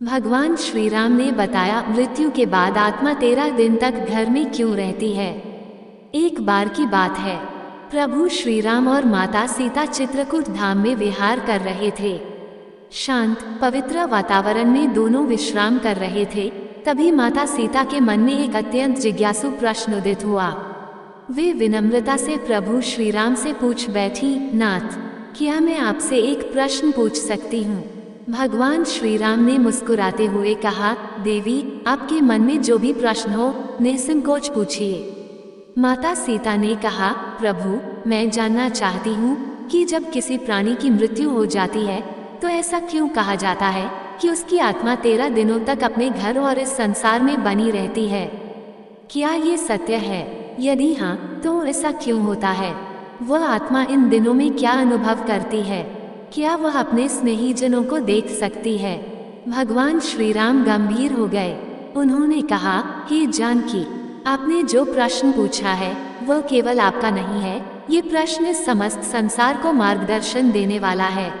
भगवान श्री राम ने बताया, मृत्यु के बाद आत्मा 13 दिन तक घर में क्यों रहती है। एक बार की बात है, प्रभु श्री राम और माता सीता चित्रकूट धाम में विहार कर रहे थे। शांत पवित्र वातावरण में दोनों विश्राम कर रहे थे। तभी माता सीता के मन में एक अत्यंत जिज्ञासु प्रश्न उदित हुआ। वे विनम्रता से प्रभु श्री राम से पूछ बैठी, नाथ, क्या मैं आपसे एक प्रश्न पूछ सकती हूँ? भगवान श्री राम ने मुस्कुराते हुए कहा, देवी, आपके मन में जो भी प्रश्न हो निसंकोच पूछिए। माता सीता ने कहा, प्रभु, मैं जानना चाहती हूँ कि जब किसी प्राणी की मृत्यु हो जाती है तो ऐसा क्यों कहा जाता है कि उसकी आत्मा 13 दिनों तक अपने घर और इस संसार में बनी रहती है। क्या ये सत्य है? यदि हाँ, तो ऐसा क्यों होता है? वह आत्मा इन दिनों में क्या अनुभव करती है? क्या वह अपने स्नेहीजनों को देख सकती है? भगवान श्री राम गंभीर हो गए। उन्होंने कहा, हे जानकी, आपने जो प्रश्न पूछा है वह केवल आपका नहीं है। ये प्रश्न समस्त संसार को मार्गदर्शन देने वाला है।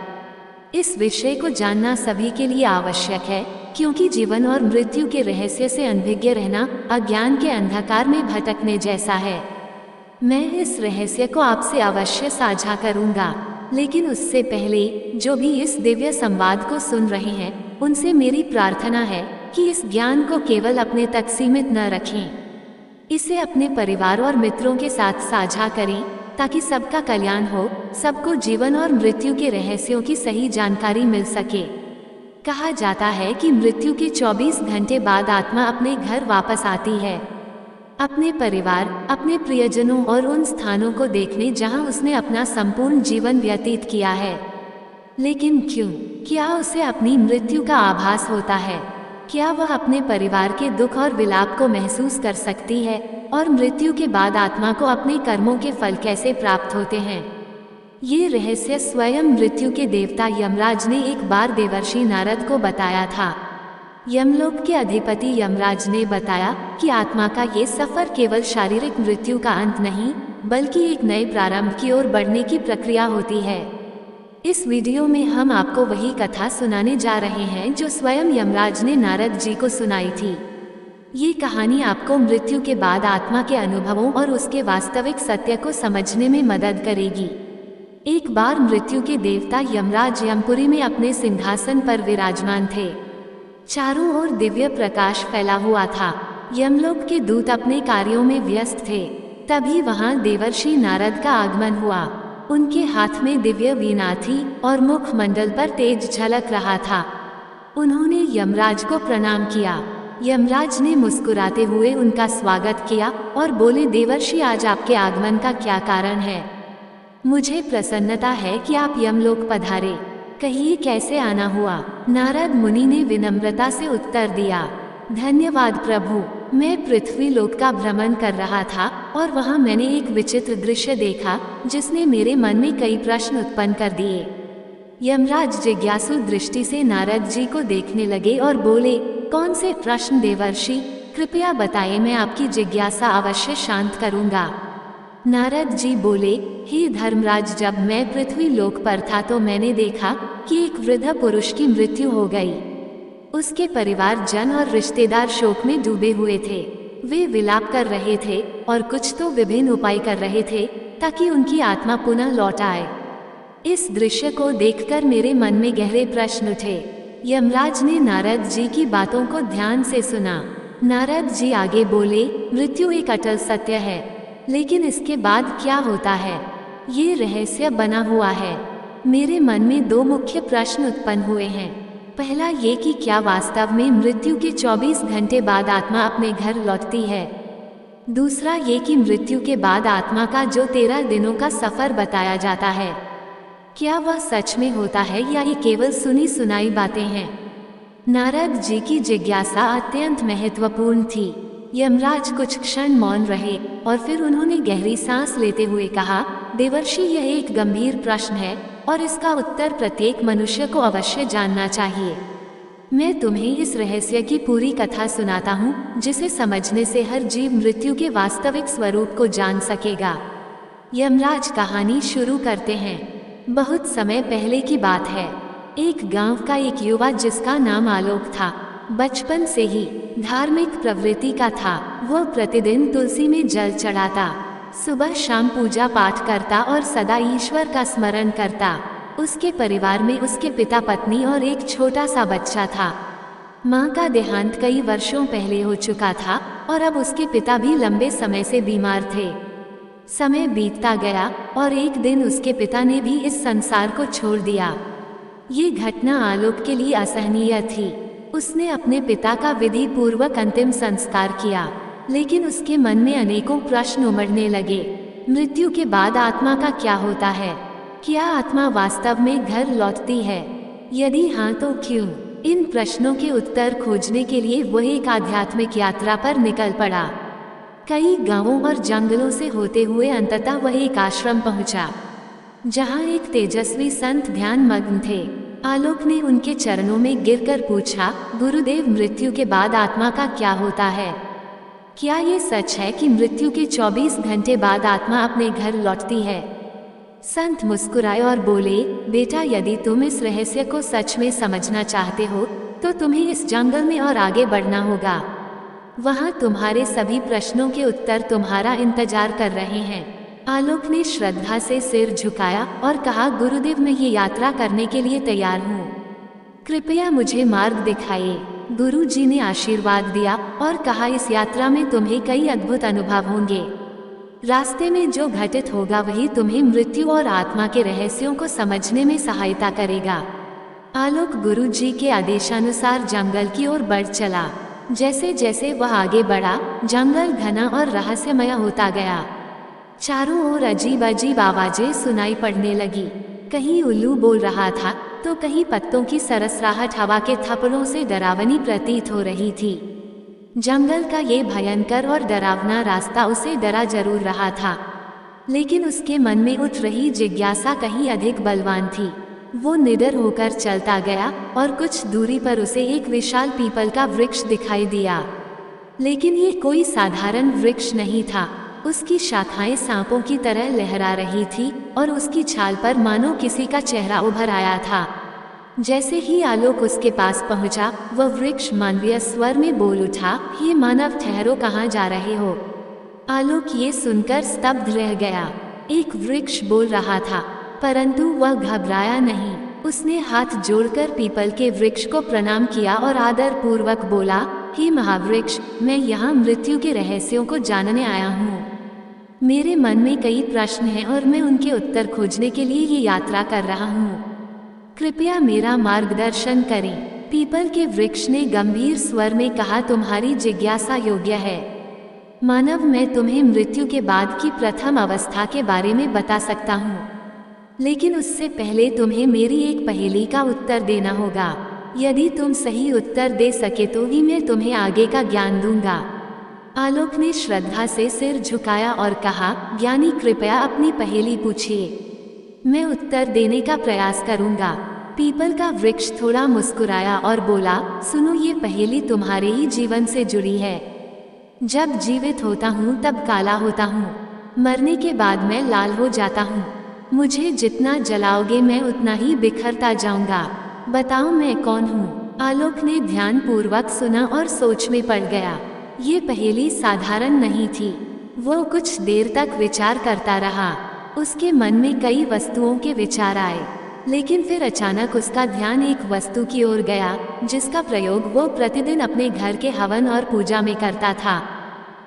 इस विषय को जानना सभी के लिए आवश्यक है, क्योंकि जीवन और मृत्यु के रहस्य से अनभिज्ञ रहना अज्ञान के अंधकार में भटकने जैसा है। मैं इस रहस्य को आपसे अवश्य साझा करूंगा, लेकिन उससे पहले जो भी इस दिव्य संवाद को सुन रहे हैं उनसे मेरी प्रार्थना है कि इस ज्ञान को केवल अपने तक सीमित न रखें। इसे अपने परिवार और मित्रों के साथ साझा करें ताकि सबका कल्याण हो, सबको जीवन और मृत्यु के रहस्यों की सही जानकारी मिल सके। कहा जाता है कि मृत्यु के 24 घंटे बाद आत्मा अपने घर वापस आती है, अपने परिवार, अपने प्रियजनों और उन स्थानों को देखने जहां उसने अपना संपूर्ण जीवन व्यतीत किया है। लेकिन क्यों? क्या उसे अपनी मृत्यु का आभास होता है? क्या वह अपने परिवार के दुख और विलाप को महसूस कर सकती है? और मृत्यु के बाद आत्मा को अपने कर्मों के फल कैसे प्राप्त होते हैं? ये रहस्य स्वयं मृत्यु के देवता यमराज ने एक बार देवर्षि नारद को बताया था। यमलोक के अधिपति यमराज ने बताया कि आत्मा का ये सफर केवल शारीरिक मृत्यु का अंत नहीं, बल्कि एक नए प्रारंभ की ओर बढ़ने की प्रक्रिया होती है। इस वीडियो में हम आपको वही कथा सुनाने जा रहे हैं जो स्वयं यमराज ने नारद जी को सुनाई थी। ये कहानी आपको मृत्यु के बाद आत्मा के अनुभवों और उसके वास्तविक सत्य को समझने में मदद करेगी। एक बार मृत्यु के देवता यमराज यमपुरी में अपने सिंहासन पर विराजमान थे। चारों ओर दिव्य प्रकाश फैला हुआ था। यमलोक के दूत अपने कार्यों में व्यस्त थे। तभी वहां देवर्षि नारद का आगमन हुआ। उनके हाथ में दिव्य वीणा थी और मुखमंडल पर तेज झलक रहा था। उन्होंने यमराज को प्रणाम किया। यमराज ने मुस्कुराते हुए उनका स्वागत किया और बोले, देवर्षि, आज आपके आगमन का क्या कारण है? मुझे प्रसन्नता है कि आप यमलोक पधारे। कहिए, कैसे आना हुआ? नारद मुनि ने विनम्रता से उत्तर दिया, धन्यवाद प्रभु, मैं पृथ्वी लोक का भ्रमण कर रहा था और वहां मैंने एक विचित्र दृश्य देखा जिसने मेरे मन में कई प्रश्न उत्पन्न कर दिए। यमराज जिज्ञासु दृष्टि से नारद जी को देखने लगे और बोले, कौन से प्रश्न देवर्षि? कृपया बताएं, मैं आपकी जिज्ञासा अवश्य शांत करूंगा। नारद जी बोले, हे धर्मराज, जब मैं पृथ्वी लोक पर था तो मैंने देखा कि एक वृद्ध पुरुष की मृत्यु हो गई। उसके परिवार जन और रिश्तेदार शोक में डूबे हुए थे। वे विलाप कर रहे थे और कुछ तो विभिन्न उपाय कर रहे थे ताकि उनकी आत्मा पुनः लौट आए। इस दृश्य को देखकर मेरे मन में गहरे प्रश्न उठे। यमराज ने नारद जी की बातों को ध्यान से सुना। नारद जी आगे बोले, मृत्यु एक अटल सत्य है, लेकिन इसके बाद क्या होता है, ये रहस्य बना हुआ है। मेरे मन में दो मुख्य प्रश्न उत्पन्न हुए हैं। पहला ये कि क्या वास्तव में मृत्यु के 24 घंटे बाद आत्मा अपने घर लौटती है? दूसरा ये कि मृत्यु के बाद आत्मा का जो 13 दिनों का सफर बताया जाता है, क्या वह सच में होता है या ये केवल सुनी सुनाई बातें हैं? नारद जी की जिज्ञासा अत्यंत महत्वपूर्ण थी। यमराज कुछ क्षण मौन रहे और फिर उन्होंने गहरी सांस लेते हुए कहा, देवर्षि, यह एक गंभीर प्रश्न है और इसका उत्तर प्रत्येक मनुष्य को अवश्य जानना चाहिए। मैं तुम्हें इस रहस्य की पूरी कथा सुनाता हूँ, जिसे समझने से हर जीव मृत्यु के वास्तविक स्वरूप को जान सकेगा। यमराज कहानी शुरू करते हैं। बहुत समय पहले की बात है। एक गांव का एक युवा जिसका नाम आलोक था, बचपन से ही धार्मिक प्रवृत्ति का था। वह प्रतिदिन तुलसी में जल चढ़ाता, सुबह शाम पूजा पाठ करता और सदा ईश्वर का स्मरण करता। उसके परिवार में उसके पिता, पत्नी और एक छोटा सा बच्चा था। माँ का देहांत कई वर्षों पहले हो चुका था और अब उसके पिता भी लंबे समय से बीमार थे। समय बीतता गया और एक दिन उसके पिता ने भी इस संसार को छोड़ दिया। ये घटना आलोक के लिए असहनीय थी। उसने अपने पिता का विधि पूर्वक अंतिम संस्कार किया, लेकिन उसके मन में अनेकों प्रश्न उमड़ने लगे। मृत्यु के बाद आत्मा का क्या होता है? क्या आत्मा वास्तव में घर लौटती है? यदि हाँ तो क्यों? इन प्रश्नों के उत्तर खोजने के लिए वह एक आध्यात्मिक यात्रा पर निकल पड़ा। कई गांवों और जंगलों से होते हुए अंततः वह एक आश्रम पहुंचा, जहां एक तेजस्वी संत ध्यान मग्न थे। आलोक ने उनके चरणों में गिरकर पूछा, गुरुदेव, मृत्यु के बाद आत्मा का क्या होता है? क्या ये सच है कि मृत्यु के 24 घंटे बाद आत्मा अपने घर लौटती है? संत मुस्कुराए और बोले, बेटा, यदि तुम इस रहस्य को सच में समझना चाहते हो तो तुम्हें इस जंगल में और आगे बढ़ना होगा। वहाँ तुम्हारे सभी प्रश्नों के उत्तर तुम्हारा इंतजार कर रहे हैं। आलोक ने श्रद्धा से सिर झुकाया और कहा, गुरुदेव, मैं ये यात्रा करने के लिए तैयार हूँ। कृपया मुझे मार्ग दिखाइए। गुरु जी ने आशीर्वाद दिया और कहा, इस यात्रा में तुम्हें कई अद्भुत अनुभव होंगे। रास्ते में जो घटित होगा वही तुम्हें मृत्यु और आत्मा के रहस्यों को समझने में सहायता करेगा। आलोक गुरु जी के आदेशानुसार जंगल की ओर बढ़ चला। जैसे जैसे वह आगे बढ़ा, जंगल घना और रहस्यमय होता गया। चारों ओर अजीब अजीब आवाजें सुनाई पड़ने लगी। कहीं उल्लू बोल रहा था तो कहीं पत्तों की सरसराहट हवा के थपड़ों से डरावनी प्रतीत हो रही थी। जंगल का ये भयंकर और डरावना रास्ता उसे डरा जरूर रहा था, लेकिन उसके मन में उठ रही जिज्ञासा कहीं अधिक बलवान थी। वो निडर होकर चलता गया और कुछ दूरी पर उसे एक विशाल पीपल का वृक्ष दिखाई दिया। लेकिन ये कोई साधारण वृक्ष नहीं था। उसकी शाखाएं सांपों की तरह लहरा रही थी और उसकी छाल पर मानो किसी का चेहरा उभर आया था। जैसे ही आलोक उसके पास पहुंचा, वह वृक्ष मानवीय स्वर में बोल उठा, हे मानव, ठहरो, कहाँ जा रहे हो? आलोक ये सुनकर स्तब्ध रह गया। एक वृक्ष बोल रहा था, परंतु वह घबराया नहीं। उसने हाथ जोड़कर पीपल के वृक्ष को प्रणाम किया और आदर पूर्वक बोला, हे महावृक्ष, मैं यहाँ मृत्यु के रहस्यों को जानने आया हूँ। मेरे मन में कई प्रश्न हैं और मैं उनके उत्तर खोजने के लिए ये यात्रा कर रहा हूँ। कृपया मेरा मार्गदर्शन करें। पीपल के वृक्ष ने गंभीर स्वर में कहा, तुम्हारी जिज्ञासा योग्य है मानव। मैं तुम्हें मृत्यु के बाद की प्रथम अवस्था के बारे में बता सकता हूँ, लेकिन उससे पहले तुम्हें मेरी एक पहेली का उत्तर देना होगा। यदि तुम सही उत्तर दे सके तो ही मैं तुम्हें आगे का ज्ञान दूंगा। आलोक ने श्रद्धा से सिर झुकाया और कहा, ज्ञानी, कृपया अपनी पहेली पूछिए, मैं उत्तर देने का प्रयास करूंगा। पीपल का वृक्ष थोड़ा मुस्कुराया और बोला, सुनो, ये पहेली तुम्हारे ही जीवन से जुड़ी है। जब जीवित होता हूँ तब काला होता हूँ, मरने के बाद मैं लाल हो जाता हूँ। मुझे जितना जलाओगे मैं उतना ही बिखरता जाऊंगा। बताओ मैं कौन हूँ? आलोक ने ध्यान पूर्वक सुना और सोच में पड़ गया। ये पहेली साधारण नहीं थी। वो कुछ देर तक विचार करता रहा। उसके मन में कई वस्तुओं के विचार आए, लेकिन फिर अचानक उसका ध्यान एक वस्तु की ओर गया जिसका प्रयोग वो प्रतिदिन अपने घर के हवन और पूजा में करता था।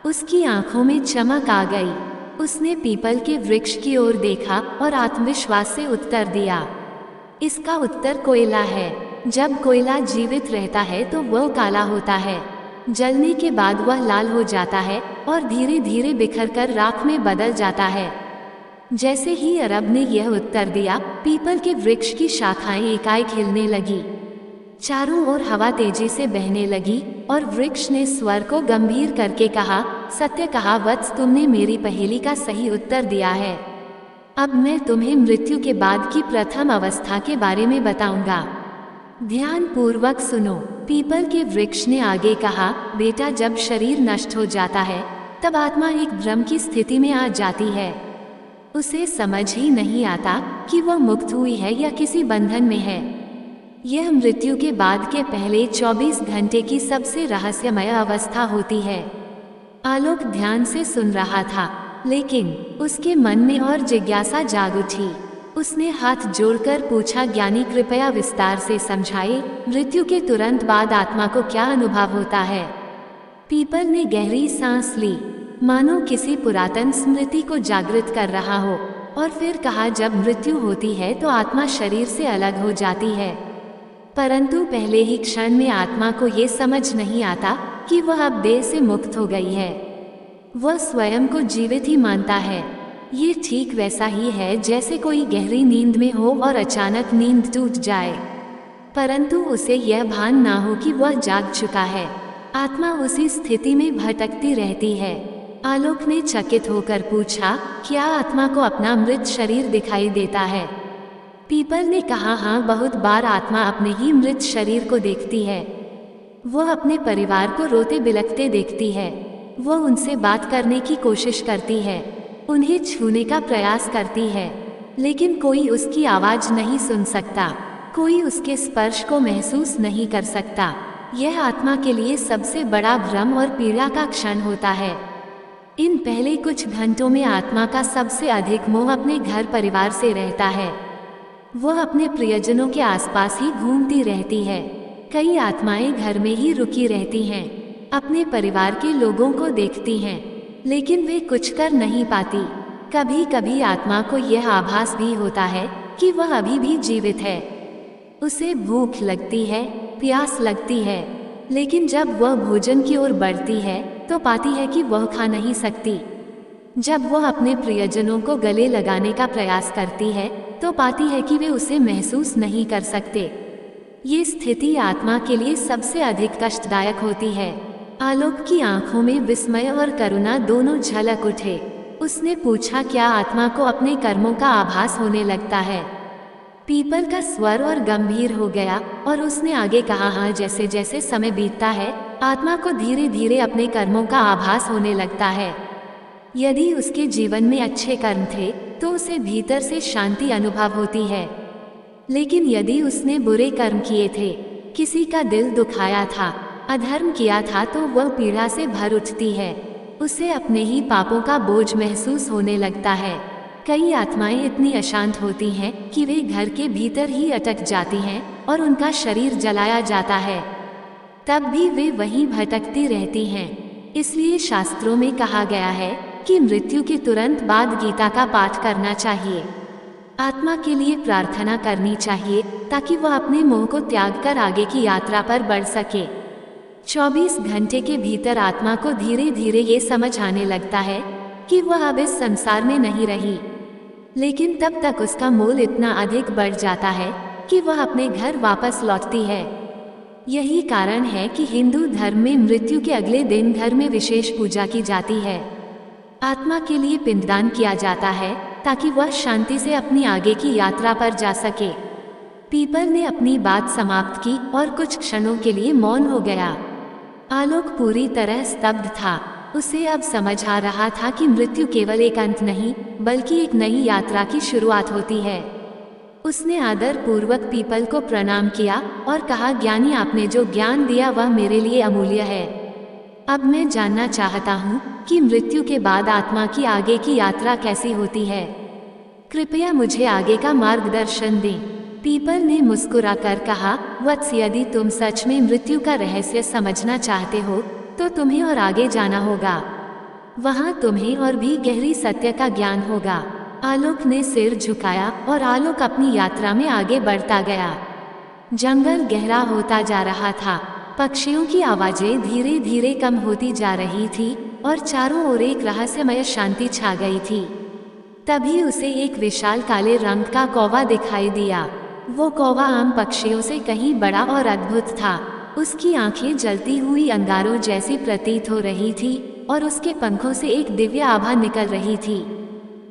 उसकी आंखों में चमक आ गई। उसने पीपल के वृक्ष की ओर देखा और आत्मविश्वास से उत्तर दिया, इसका उत्तर कोयला है। जब कोयला जीवित रहता है तो वह काला होता है, जलने के बाद वह लाल हो जाता है और धीरे धीरे बिखरकर राख में बदल जाता है। जैसे ही अरब ने यह उत्तर दिया, पीपल के वृक्ष की शाखाएं एकाएक हिलने लगी। चारों ओर हवा तेजी से बहने लगी और वृक्ष ने स्वर को गंभीर करके कहा, सत्य कहा वत्स, तुमने मेरी पहेली का सही उत्तर दिया है। अब मैं तुम्हें मृत्यु के बाद की प्रथम अवस्था के बारे में बताऊंगा। ध्यान पूर्वक सुनो। पीपल के वृक्ष ने आगे कहा, बेटा, जब शरीर नष्ट हो जाता है तब आत्मा एक भ्रम की स्थिति में आ जाती है। उसे समझ ही नहीं आता कि वह मुक्त हुई है या किसी बंधन में है। यह मृत्यु के बाद के पहले 24 घंटे की सबसे रहस्यमय अवस्था होती है। आलोक ध्यान से सुन रहा था, लेकिन उसके मन में और जिज्ञासा जाग उठी। उसने हाथ जोड़कर पूछा, ज्ञानी कृपया विस्तार से समझाइए, मृत्यु के तुरंत बाद आत्मा को क्या अनुभव होता है। पीपल ने गहरी सांस ली, मानो किसी पुरातन स्मृति को जागृत कर रहा हो, और फिर कहा, जब मृत्यु होती है तो आत्मा शरीर से अलग हो जाती है, परंतु पहले ही क्षण में आत्मा को ये समझ नहीं आता कि वह अब देह से मुक्त हो गई है। वह स्वयं को जीवित ही मानता है। ये ठीक वैसा ही है जैसे कोई गहरी नींद में हो और अचानक नींद टूट जाए, परंतु उसे यह भान ना हो कि वह जाग चुका है। आत्मा उसी स्थिति में भटकती रहती है। आलोक ने चकित होकर पूछा, क्या आत्मा को अपना मृत शरीर दिखाई देता है? पीपल ने कहा, हाँ, बहुत बार आत्मा अपने ही मृत शरीर को देखती है। वह अपने परिवार को रोते बिलखते देखती है। वह उनसे बात करने की कोशिश करती है, उन्हें छूने का प्रयास करती है, लेकिन कोई उसकी आवाज नहीं सुन सकता, कोई उसके स्पर्श को महसूस नहीं कर सकता। यह आत्मा के लिए सबसे बड़ा भ्रम और पीड़ा का क्षण होता है। इन पहले कुछ घंटों में आत्मा का सबसे अधिक मोह अपने घर परिवार से रहता है। वह अपने प्रियजनों के आसपास ही घूमती रहती है। कई आत्माएं घर में ही रुकी रहती हैं, अपने परिवार के लोगों को देखती हैं, लेकिन वे कुछ कर नहीं पाती। कभी कभी आत्मा को यह आभास भी होता है कि वह अभी भी जीवित है। उसे भूख लगती है, प्यास लगती है, लेकिन जब वह भोजन की ओर बढ़ती है तो पाती है कि वह खा नहीं सकती। जब वह अपने प्रियजनों को गले लगाने का प्रयास करती है तो पाती है कि वे उसे महसूस नहीं कर सकते। ये स्थिति आत्मा के लिए सबसे अधिक कष्टदायक होती है। आलोक की आंखों में विस्मय और करुणा दोनों झलक उठे। उसने पूछा, क्या आत्मा को अपने कर्मों का आभास होने लगता है? पीपल का स्वर और गंभीर हो गया और उसने आगे कहा, हाँ, जैसे जैसे समय बीतता है आत्मा को धीरे धीरे अपने कर्मों का आभास होने लगता है। यदि उसके जीवन में अच्छे कर्म थे तो उसे भीतर से शांति अनुभव होती है, लेकिन यदि उसने बुरे कर्म किए थे, किसी का दिल दुखाया था, अधर्म किया था, तो वह पीड़ा से भर उठती है। उसे अपने ही पापों का बोझ महसूस होने लगता है। कई आत्माएं इतनी अशांत होती हैं कि वे घर के भीतर ही अटक जाती हैं और उनका शरीर जलाया जाता है, तब भी वे वहीं भटकती रहती हैं। इसलिए शास्त्रों में कहा गया है कि मृत्यु के तुरंत बाद गीता का पाठ करना चाहिए, आत्मा के लिए प्रार्थना करनी चाहिए ताकि वह अपने मोह को त्याग कर आगे की यात्रा पर बढ़ सके। 24 घंटे के भीतर आत्मा को धीरे धीरे ये समझ आने लगता है कि वह अब इस संसार में नहीं रही, लेकिन तब तक उसका मोल इतना अधिक बढ़ जाता है कि वह अपने घर वापस लौटती है। यही कारण है कि हिंदू धर्म में मृत्यु के अगले दिन घर में विशेष पूजा की जाती है। आत्मा के लिए पिंडदान किया जाता है ताकि वह शांति से अपनी आगे की यात्रा पर जा सके। पीपल ने अपनी बात समाप्त की और कुछ क्षणों के लिए मौन हो गया। आलोक पूरी तरह स्तब्ध था। उसे अब समझ आ रहा था कि मृत्यु केवल एक अंत नहीं, बल्कि एक नई यात्रा की शुरुआत होती है। उसने आदर पूर्वक पीपल को प्रणाम किया और कहा, ज्ञानी, आपने जो ज्ञान दिया वह मेरे लिए अमूल्य है। अब मैं जानना चाहता हूँ कि मृत्यु के बाद आत्मा की आगे की यात्रा कैसी होती है। कृपया मुझे आगे का मार्गदर्शन दें। पीपल ने मुस्कुराकर कहा, वत्स, यदि तुम सच में मृत्यु का रहस्य समझना चाहते हो तो तुम्हें और आगे जाना होगा। वहाँ तुम्हें और भी गहरी सत्य का ज्ञान होगा। आलोक ने सिर झुकाया और आलोक अपनी यात्रा में आगे बढ़ता गया। जंगल गहरा होता जा रहा था। पक्षियों की आवाजें धीरे धीरे कम होती जा रही थी और चारों ओर एक रहस्यमय शांति छा गई थी। तभी उसे एक विशाल काले रंग का कौवा दिखाई दिया। वो कौवा आम पक्षियों से कहीं बड़ा और अद्भुत था। उसकी आंखें जलती हुई अंगारों जैसी प्रतीत हो रही थी और उसके पंखों से एक दिव्य आभा निकल रही थी।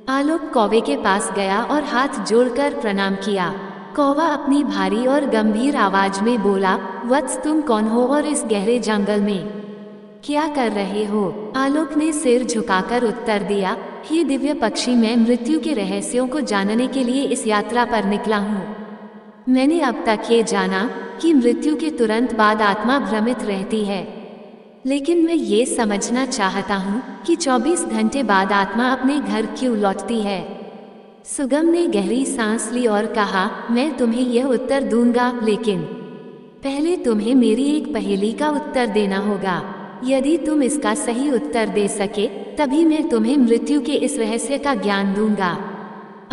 आलोक कौवे के पास गया और हाथ जोड़कर प्रणाम किया। कौवा अपनी भारी और गंभीर आवाज में बोला, वत्स, तुम कौन हो और इस गहरे जंगल में क्या कर रहे हो? आलोक ने सिर झुकाकर उत्तर दिया, हे दिव्य पक्षी, मैं मृत्यु के रहस्यों को जानने के लिए इस यात्रा पर निकला हूँ। मैंने अब तक ये जाना कि मृत्यु के तुरंत बाद आत्मा भ्रमित रहती है, लेकिन मैं ये समझना चाहता हूँ कि 24 घंटे बाद आत्मा अपने घर क्यों लौटती है। सुगम ने गहरी सांस ली और कहा, मैं तुम्हें यह उत्तर दूंगा, लेकिन पहले तुम्हें मेरी एक पहेली का उत्तर देना होगा। यदि तुम इसका सही उत्तर दे सके तभी मैं तुम्हें मृत्यु के इस रहस्य का ज्ञान दूंगा।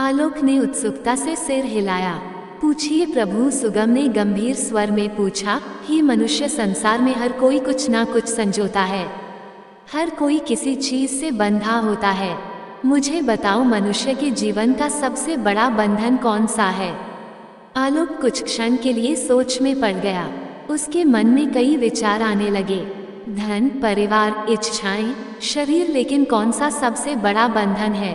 आलोक ने उत्सुकता से सिर हिलाया। पूछिए प्रभु, सुगम ने गंभीर स्वर में पूछा। ही मनुष्य संसार में हर कोई कुछ ना कुछ संजोता है, हर कोई किसी चीज से बंधा होता है। मुझे बताओ, मनुष्य के जीवन का सबसे बड़ा बंधन कौन सा है? आलोक कुछ क्षण के लिए सोच में पड़ गया। उसके मन में कई विचार आने लगे, धन, परिवार, इच्छाएं, शरीर, लेकिन कौन सा सबसे बड़ा बंधन है?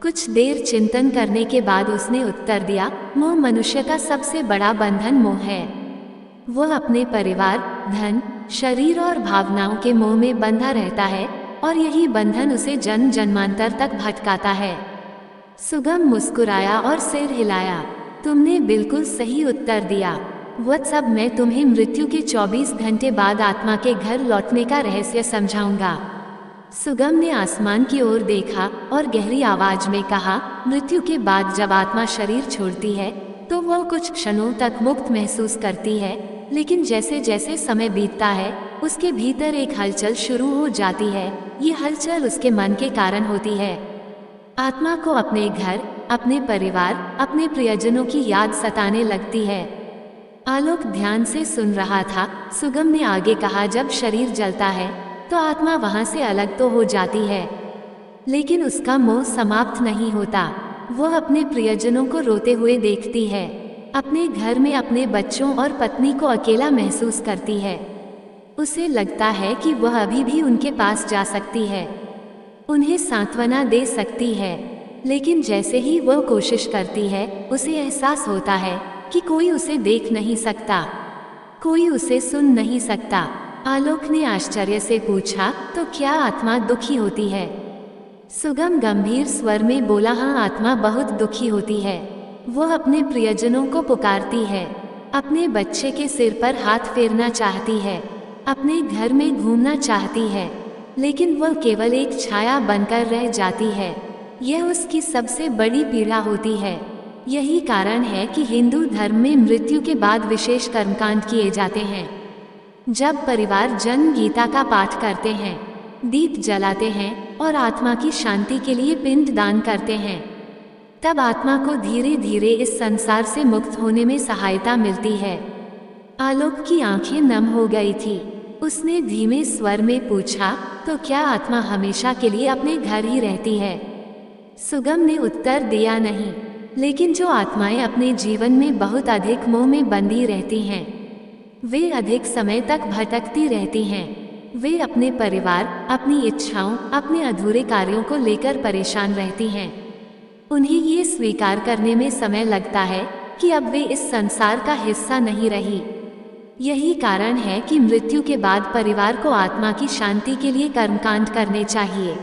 कुछ देर चिंतन करने के बाद उसने उत्तर दिया, मोह मनुष्य का सबसे बड़ा बंधन मोह है। वह अपने परिवार, धन, शरीर और भावनाओं के मोह में बंधा रहता है और यही बंधन उसे जन्म जन्मांतर तक भटकाता है। सुगम मुस्कुराया और सिर हिलाया। तुमने बिल्कुल सही उत्तर दिया वत्स। अब मैं तुम्हें मृत्यु के 24 घंटे बाद आत्मा के घर लौटने का रहस्य समझाऊंगा। सुगम ने आसमान की ओर देखा और गहरी आवाज में कहा, मृत्यु के बाद जब आत्मा शरीर छोड़ती है तो वह कुछ क्षणों तक मुक्त महसूस करती है, लेकिन जैसे जैसे समय बीतता है उसके भीतर एक हलचल शुरू हो जाती है। ये हलचल उसके मन के कारण होती है। आत्मा को अपने घर, अपने परिवार, अपने प्रियजनों की याद सताने लगती है। आलोक ध्यान से सुन रहा था। सुगम ने आगे कहा, जब शरीर जलता है तो आत्मा वहां से अलग तो हो जाती है, लेकिन उसका मोह समाप्त नहीं होता। वह अपने प्रियजनों को रोते हुए देखती है, अपने घर में अपने बच्चों और पत्नी को अकेला महसूस करती है। उसे लगता है कि वह अभी भी उनके पास जा सकती है, उन्हें सांत्वना दे सकती है, लेकिन जैसे ही वह कोशिश करती है उसे एहसास होता है कि कोई उसे देख नहीं सकता, कोई उसे सुन नहीं सकता। आलोक ने आश्चर्य से पूछा, तो क्या आत्मा दुखी होती है? सुगम गंभीर स्वर में बोला, हाँ, आत्मा बहुत दुखी होती है। वह अपने प्रियजनों को पुकारती है, अपने बच्चे के सिर पर हाथ फेरना चाहती है, अपने घर में घूमना चाहती है, लेकिन वह केवल एक छाया बनकर रह जाती है। यह उसकी सबसे बड़ी पीड़ा होती है। यही कारण है कि हिंदू धर्म में मृत्यु के बाद विशेष कर्मकांड किए जाते हैं। जब परिवार जन गीता का पाठ करते हैं, दीप जलाते हैं और आत्मा की शांति के लिए पिंड दान करते हैं, तब आत्मा को धीरे धीरे इस संसार से मुक्त होने में सहायता मिलती है। आलोक की आंखें नम हो गई थी। उसने धीमे स्वर में पूछा, तो क्या आत्मा हमेशा के लिए अपने घर ही रहती है? सुगम ने उत्तर दिया, नहीं, लेकिन जो आत्माएं अपने जीवन में बहुत अधिक मोह में बंधी रहती हैं, वे अधिक समय तक भटकती रहती हैं। वे अपने परिवार, अपनी इच्छाओं, अपने अधूरे कार्यों को लेकर परेशान रहती हैं। उन्हें ये स्वीकार करने में समय लगता है कि अब वे इस संसार का हिस्सा नहीं रही। यही कारण है कि मृत्यु के बाद परिवार को आत्मा की शांति के लिए कर्मकांड करने चाहिए,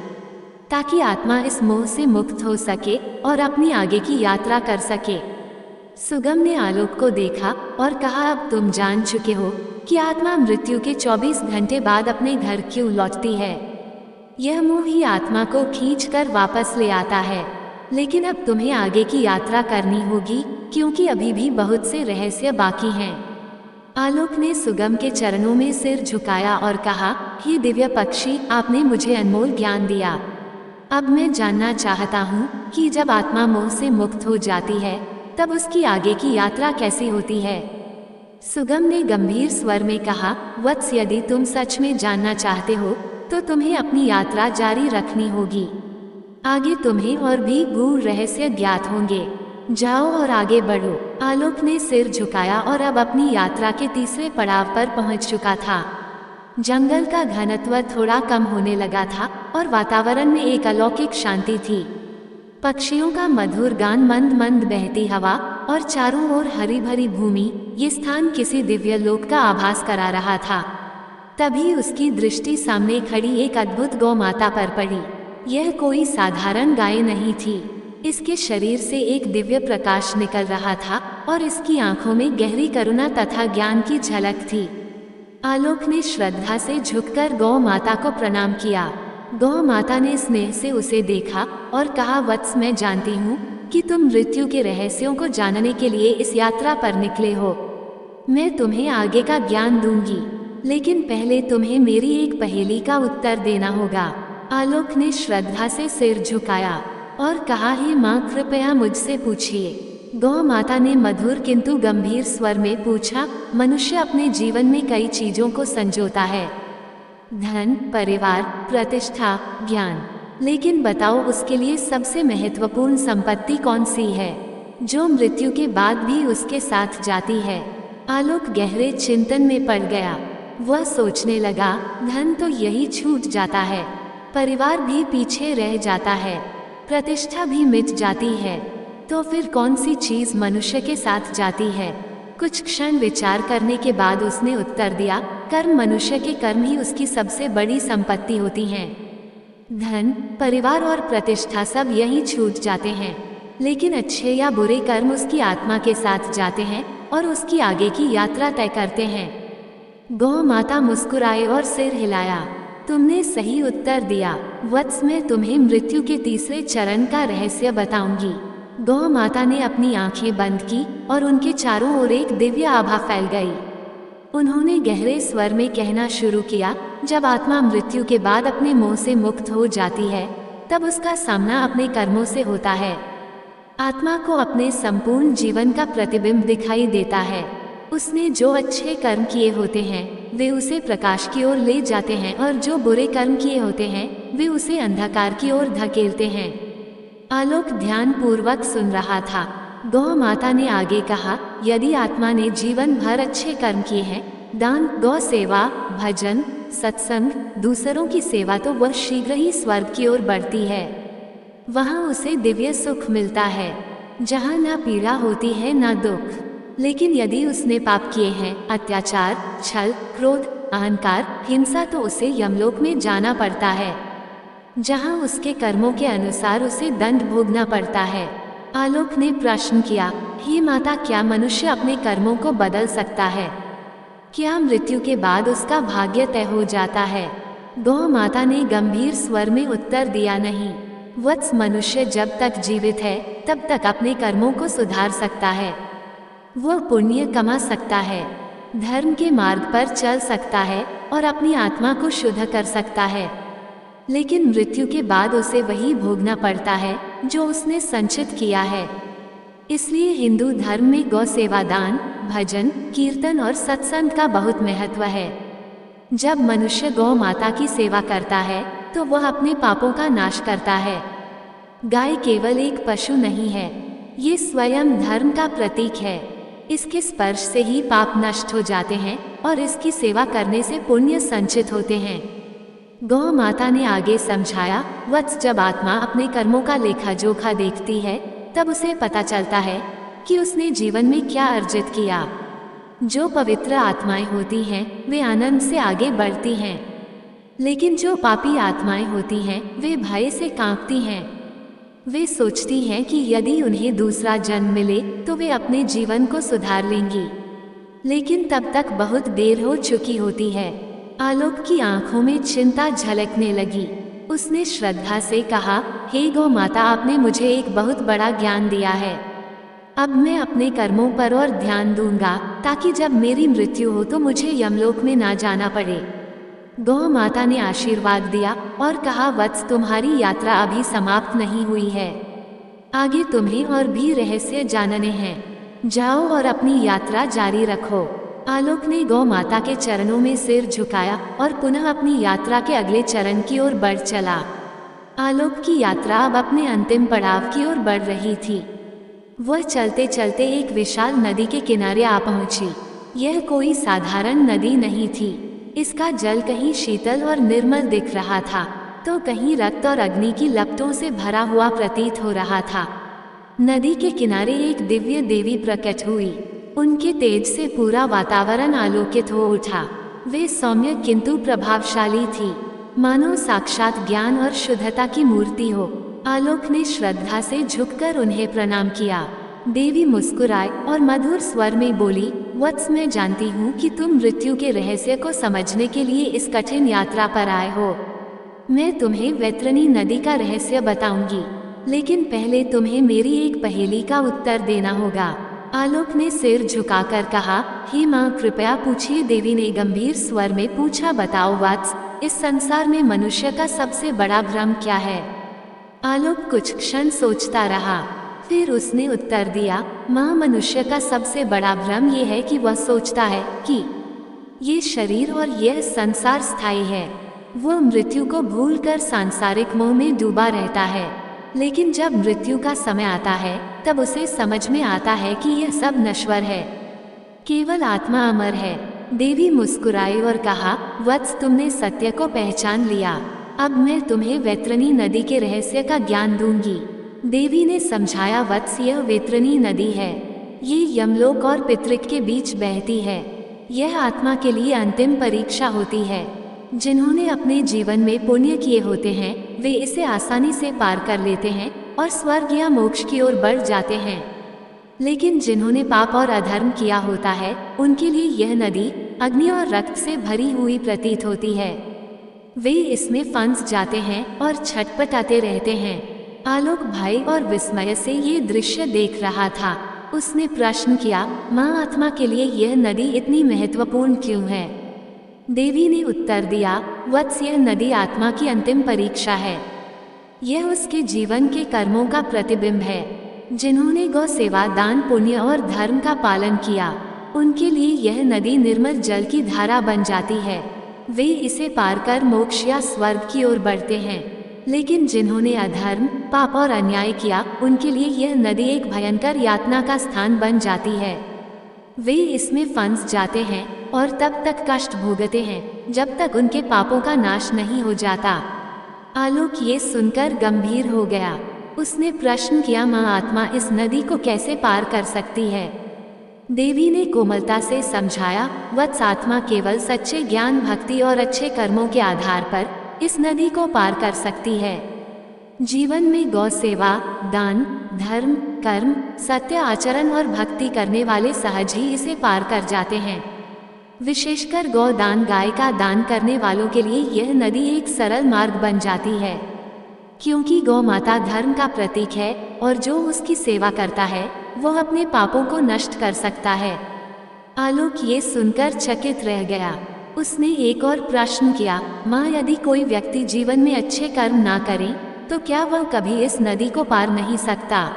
ताकि आत्मा इस मोह से मुक्त हो सके और अपनी आगे की यात्रा कर सके। सुगम ने आलोक को देखा और कहा, अब तुम जान चुके हो कि आत्मा मृत्यु के 24 घंटे बाद अपने घर क्यों लौटती है। यह मोह ही आत्मा को खींचकर वापस ले आता है, लेकिन अब तुम्हें आगे की यात्रा करनी होगी, क्योंकि अभी भी बहुत से रहस्य बाकी हैं। आलोक ने सुगम के चरणों में सिर झुकाया और कहा, हे दिव्य पक्षी, आपने मुझे अनमोल ज्ञान दिया। अब मैं जानना चाहता हूँ कि जब आत्मा मोह से मुक्त हो जाती है तब उसकी आगे की यात्रा कैसी होती है। सुगम ने गंभीर स्वर में कहा, वत्स, यदि तुम सच में जानना चाहते हो तो तुम्हें अपनी यात्रा जारी रखनी होगी। आगे तुम्हें और भी गूढ़ रहस्य ज्ञात होंगे। जाओ और आगे बढ़ो। आलोक ने सिर झुकाया और अब अपनी यात्रा के तीसरे पड़ाव पर पहुंच चुका था। जंगल का घनत्व थोड़ा कम होने लगा था और वातावरण में एक अलौकिक शांति थी। पक्षियों का मधुर गान, मंद मंद बहती हवा और चारों ओर हरी भरी भूमि, ये स्थान किसी दिव्य लोक का आभास करा रहा था। तभी उसकी दृष्टि सामने खड़ी एक अद्भुत गौ माता पर पड़ी। यह कोई साधारण गाय नहीं थी। इसके शरीर से एक दिव्य प्रकाश निकल रहा था और इसकी आंखों में गहरी करुणा तथा ज्ञान की झलक थी। आलोक ने श्रद्धा से झुककर गौ माता को प्रणाम किया। गौ माता ने स्नेह से उसे देखा और कहा, वत्स, मैं जानती हूँ कि तुम मृत्यु के रहस्यों को जानने के लिए इस यात्रा पर निकले हो। मैं तुम्हें आगे का ज्ञान दूंगी, लेकिन पहले तुम्हें मेरी एक पहेली का उत्तर देना होगा। आलोक ने श्रद्धा से सिर झुकाया और कहा, हे माँ, कृपया मुझसे पूछिए। गौ माता ने मधुर किंतु गंभीर स्वर में पूछा, मनुष्य अपने जीवन में कई चीजों को संजोता है, धन, परिवार, प्रतिष्ठा, ज्ञान, लेकिन बताओ उसके लिए सबसे महत्वपूर्ण संपत्ति कौन सी है, जो मृत्यु के बाद भी उसके साथ जाती है। आलोक गहरे चिंतन में पड़ गया। वह सोचने लगा, धन तो यही छूट जाता है, परिवार भी पीछे रह जाता है, प्रतिष्ठा भी मिट जाती है, तो फिर कौन सी चीज मनुष्य के साथ जाती है। कुछ क्षण विचार करने के बाद उसने उत्तर दिया, कर्म, मनुष्य के कर्म ही उसकी सबसे बड़ी संपत्ति होती हैं। धन, परिवार और प्रतिष्ठा सब यही छूट जाते हैं, लेकिन अच्छे या बुरे कर्म उसकी आत्मा के साथ जाते हैं और उसकी आगे की यात्रा तय करते हैं। गौ माता मुस्कुराए और सिर हिलाया। तुमने सही उत्तर दिया वत्स, मैं तुम्हें मृत्यु के तीसरे चरण का रहस्य बताऊंगी। गौ माता ने अपनी आंखें बंद की और उनके चारों ओर एक दिव्य आभा फैल गई। उन्होंने गहरे स्वर में कहना शुरू किया, जब आत्मा मृत्यु के बाद अपने मोह से मुक्त हो जाती है, तब उसका सामना अपने कर्मों से होता है। आत्मा को अपने संपूर्ण जीवन का प्रतिबिंब दिखाई देता है। उसने जो अच्छे कर्म किए होते हैं वे उसे प्रकाश की ओर ले जाते हैं, और जो बुरे कर्म किए होते हैं वे उसे अंधकार की ओर धकेलते हैं। आलोक ध्यान पूर्वक सुन रहा था। गौ माता ने आगे कहा, यदि आत्मा ने जीवन भर अच्छे कर्म किए हैं, दान, गौ सेवा, भजन, सत्संग, दूसरों की सेवा, तो वह शीघ्र ही स्वर्ग की ओर बढ़ती है। वहाँ उसे दिव्य सुख मिलता है, जहाँ ना पीड़ा होती है ना दुख। लेकिन यदि उसने पाप किए हैं, अत्याचार, छल, क्रोध, अहंकार, हिंसा, तो उसे यमलोक में जाना पड़ता है, जहाँ उसके कर्मों के अनुसार उसे दंड भोगना पड़ता है। आलोक ने प्रश्न किया, हे माता, क्या मनुष्य अपने कर्मों को बदल सकता है? क्या मृत्यु के बाद उसका भाग्य तय हो जाता है? गौ माता ने गंभीर स्वर में उत्तर दिया, नहीं वत्स, मनुष्य जब तक जीवित है तब तक अपने कर्मों को सुधार सकता है। वह पुण्य कमा सकता है, धर्म के मार्ग पर चल सकता है और अपनी आत्मा को शुद्ध कर सकता है, लेकिन मृत्यु के बाद उसे वही भोगना पड़ता है जो उसने संचित किया है। इसलिए हिंदू धर्म में गौ सेवा, दान, भजन, कीर्तन और सत्संग का बहुत महत्व है। जब मनुष्य गौ माता की सेवा करता है तो वह अपने पापों का नाश करता है। गाय केवल एक पशु नहीं है, ये स्वयं धर्म का प्रतीक है। इसके स्पर्श से ही पाप नष्ट हो जाते हैं और इसकी सेवा करने से पुण्य संचित होते हैं। गौ माता ने आगे समझाया, वत्स, जब आत्मा अपने कर्मों का लेखा जोखा देखती है तब उसे पता चलता है कि उसने जीवन में क्या अर्जित किया। जो पवित्र आत्माएं होती हैं वे आनंद से आगे बढ़ती हैं, लेकिन जो पापी आत्माएं होती हैं वे भय से कांपती हैं। वे सोचती हैं कि यदि उन्हें दूसरा जन्म मिले तो वे अपने जीवन को सुधार लेंगी, लेकिन तब तक बहुत देर हो चुकी होती है। आलोक की आंखों में चिंता झलकने लगी। उसने श्रद्धा से कहा, हे गौ माता, आपने मुझे एक बहुत बड़ा ज्ञान दिया है। अब मैं अपने कर्मों पर और ध्यान दूंगा ताकि जब मेरी मृत्यु हो तो मुझे यमलोक में ना जाना पड़े। गौ माता ने आशीर्वाद दिया और कहा, वत्स, तुम्हारी यात्रा अभी समाप्त नहीं हुई है, आगे तुम्हें और भी रहस्य जानने हैं। जाओ और अपनी यात्रा जारी रखो। आलोक ने गौ माता के चरणों में सिर झुकाया और पुनः अपनी यात्रा के अगले चरण की ओर बढ़ चला। आलोक की यात्रा अब अपने अंतिम पड़ाव की ओर बढ़ रही थी। वह चलते चलते एक विशाल नदी के किनारे आ पहुंची। यह कोई साधारण नदी नहीं थी। इसका जल कहीं शीतल और निर्मल दिख रहा था तो कहीं रक्त और अग्नि की लपटों से भरा हुआ प्रतीत हो रहा था। नदी के किनारे एक दिव्य देवी प्रकट हुई। उनके तेज से पूरा वातावरण आलोकित हो उठा। वे सौम्य किंतु प्रभावशाली थी, मानो साक्षात ज्ञान और शुद्धता की मूर्ति हो। आलोक ने श्रद्धा से झुककर उन्हें प्रणाम किया। देवी मुस्कुराई और मधुर स्वर में बोली, वत्स, मैं जानती हूँ कि तुम मृत्यु के रहस्य को समझने के लिए इस कठिन यात्रा पर आए हो। मैं तुम्हें वैतरणी नदी का रहस्य बताऊंगी, लेकिन पहले तुम्हें मेरी एक पहेली का उत्तर देना होगा। आलोक ने सिर झुकाकर कहा, हे माँ, कृपया पूछिए। देवी ने गंभीर स्वर में पूछा, बताओ वत्स, इस संसार में मनुष्य का सबसे बड़ा भ्रम क्या है? आलोक कुछ क्षण सोचता रहा, फिर उसने उत्तर दिया, माँ, मनुष्य का सबसे बड़ा भ्रम ये है कि वह सोचता है कि ये शरीर और यह संसार स्थायी है। वह मृत्यु को भूलकर सांसारिक मोह में डूबा रहता है, लेकिन जब मृत्यु का समय आता है तब उसे समझ में आता है कि यह सब नश्वर है, केवल आत्मा अमर है। देवी मुस्कुराई और कहा, वत्स, तुमने सत्य को पहचान लिया। अब मैं तुम्हें वैतरणी नदी के रहस्य का ज्ञान दूंगी। देवी ने समझाया, वत्स, यह वैतरणी नदी है। ये यमलोक और पितृक के बीच बहती है। यह आत्मा के लिए अंतिम परीक्षा होती है। जिन्होंने अपने जीवन में पुण्य किए होते हैं वे इसे आसानी से पार कर लेते हैं और स्वर्ग या मोक्ष की ओर बढ़ जाते हैं, लेकिन जिन्होंने पाप और अधर्म किया होता है उनके लिए यह नदी अग्नि और रक्त से भरी हुई प्रतीत होती है। वे इसमें फंस जाते हैं और छटपटाते रहते हैं। आलोक भय और विस्मय से ये दृश्य देख रहा था। उसने प्रश्न किया, माँ, आत्मा के लिए यह नदी इतनी महत्वपूर्ण क्यों है? देवी ने उत्तर दिया, वत्स, यह नदी आत्मा की अंतिम परीक्षा है। यह उसके जीवन के कर्मों का प्रतिबिंब है। जिन्होंने गौ सेवा, दान, पुण्य और धर्म का पालन किया उनके लिए यह नदी निर्मल जल की धारा बन जाती है। वे इसे पार कर मोक्ष या स्वर्ग की ओर बढ़ते हैं, लेकिन जिन्होंने अधर्म, पाप और अन्याय किया उनके लिए यह नदी एक भयंकर यातना का स्थान बन जाती है। वे इसमें फंस जाते हैं और तब तक कष्ट भोगते हैं जब तक उनके पापों का नाश नहीं हो जाता। आलोक ये सुनकर गंभीर हो गया। उसने प्रश्न किया, माँ, आत्मा इस नदी को कैसे पार कर सकती है? देवी ने कोमलता से समझाया, वत्स, आत्मा केवल सच्चे ज्ञान, भक्ति और अच्छे कर्मों के आधार पर इस नदी को पार कर सकती है। जीवन में गौ सेवा, दान, धर्म, कर्म, सत्य आचरण और भक्ति करने वाले सहज ही इसे पार कर जाते हैं। विशेषकर गौ दान, गाय का दान करने वालों के लिए यह नदी एक सरल मार्ग बन जाती है, क्योंकि गौ माता धर्म का प्रतीक है और जो उसकी सेवा करता है वह अपने पापों को नष्ट कर सकता है। आलोक ये सुनकर चकित रह गया। उसने एक और प्रश्न किया, माँ, यदि कोई व्यक्ति जीवन में अच्छे कर्म ना करे तो क्या वह कभी इस नदी को पार नहीं सकता?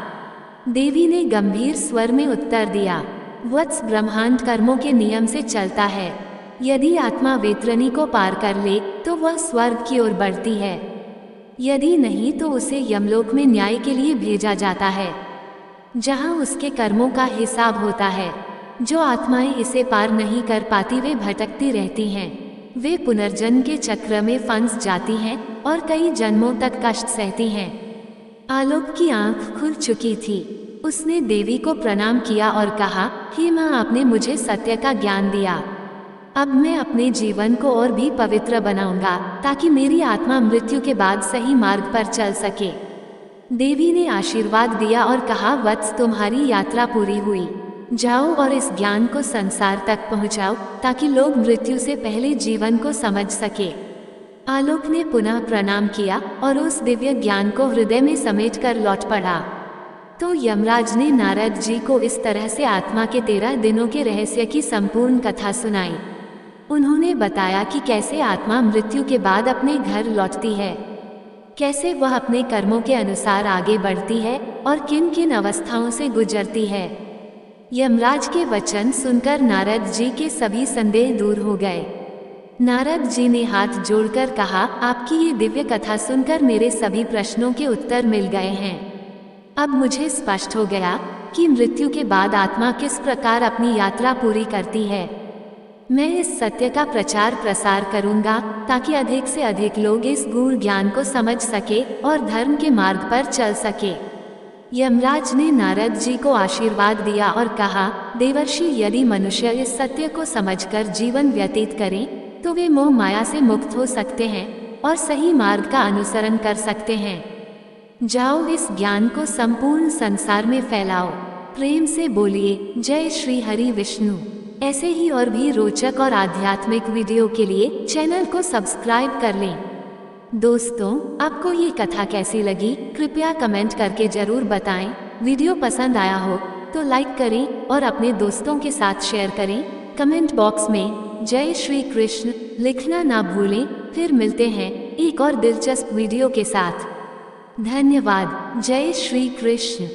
देवी ने गंभीर स्वर में उत्तर दिया, वत्स, ब्रह्मांड कर्मों के नियम से चलता है। यदि आत्मा वैतरणी को पार कर ले तो वह स्वर्ग की ओर बढ़ती है, यदि नहीं तो उसे यमलोक में न्याय के लिए भेजा जाता है, जहां उसके कर्मों का हिसाब होता है। जो आत्माएं इसे पार नहीं कर पाती वे भटकती रहती हैं। वे पुनर्जन्म के चक्र में फंस जाती हैं और कई जन्मों तक कष्ट सहती हैं। आलोक की आंख खुल चुकी थी। उसने देवी को प्रणाम किया और कहा, हे माँ, आपने मुझे सत्य का ज्ञान दिया। अब मैं अपने जीवन को और भी पवित्र बनाऊंगा ताकि मेरी आत्मा मृत्यु के बाद सही मार्ग पर चल सके। देवी ने आशीर्वाद दिया और कहा, वत्स, तुम्हारी यात्रा पूरी हुई। जाओ और इस ज्ञान को संसार तक पहुंचाओ ताकि लोग मृत्यु से पहले जीवन को समझ सके। आलोक ने पुनः प्रणाम किया और उस दिव्य ज्ञान को हृदय में समेटकर लौट पड़ा। तो यमराज ने नारद जी को इस तरह से आत्मा के 13 दिनों के रहस्य की संपूर्ण कथा सुनाई। उन्होंने बताया कि कैसे आत्मा मृत्यु के बाद अपने घर लौटती है, कैसे वह अपने कर्मों के अनुसार आगे बढ़ती है और किन किन अवस्थाओं से गुजरती है। यमराज के वचन सुनकर नारद जी के सभी संदेह दूर हो गए। नारद जी ने हाथ जोड़कर कहा, आपकी ये दिव्य कथा सुनकर मेरे सभी प्रश्नों के उत्तर मिल गए हैं। अब मुझे स्पष्ट हो गया कि मृत्यु के बाद आत्मा किस प्रकार अपनी यात्रा पूरी करती है। मैं इस सत्य का प्रचार प्रसार करूंगा ताकि अधिक से अधिक लोग इस गूढ़ ज्ञान को समझ सके और धर्म के मार्ग पर चल सके। यमराज ने नारद जी को आशीर्वाद दिया और कहा, देवर्षि, यदि मनुष्य इस सत्य को समझकर जीवन व्यतीत करें तो वे मोह माया से मुक्त हो सकते हैं और सही मार्ग का अनुसरण कर सकते हैं। जाओ, इस ज्ञान को संपूर्ण संसार में फैलाओ। प्रेम से बोलिए जय श्री हरि विष्णु। ऐसे ही और भी रोचक और आध्यात्मिक वीडियो के लिए चैनल को सब्सक्राइब कर लें। दोस्तों, आपको ये कथा कैसी लगी कृपया कमेंट करके जरूर बताएं। वीडियो पसंद आया हो तो लाइक करें और अपने दोस्तों के साथ शेयर करें। कमेंट बॉक्स में जय श्री कृष्ण लिखना ना भूलें। फिर मिलते हैं एक और दिलचस्प वीडियो के साथ। धन्यवाद। जय श्री कृष्ण।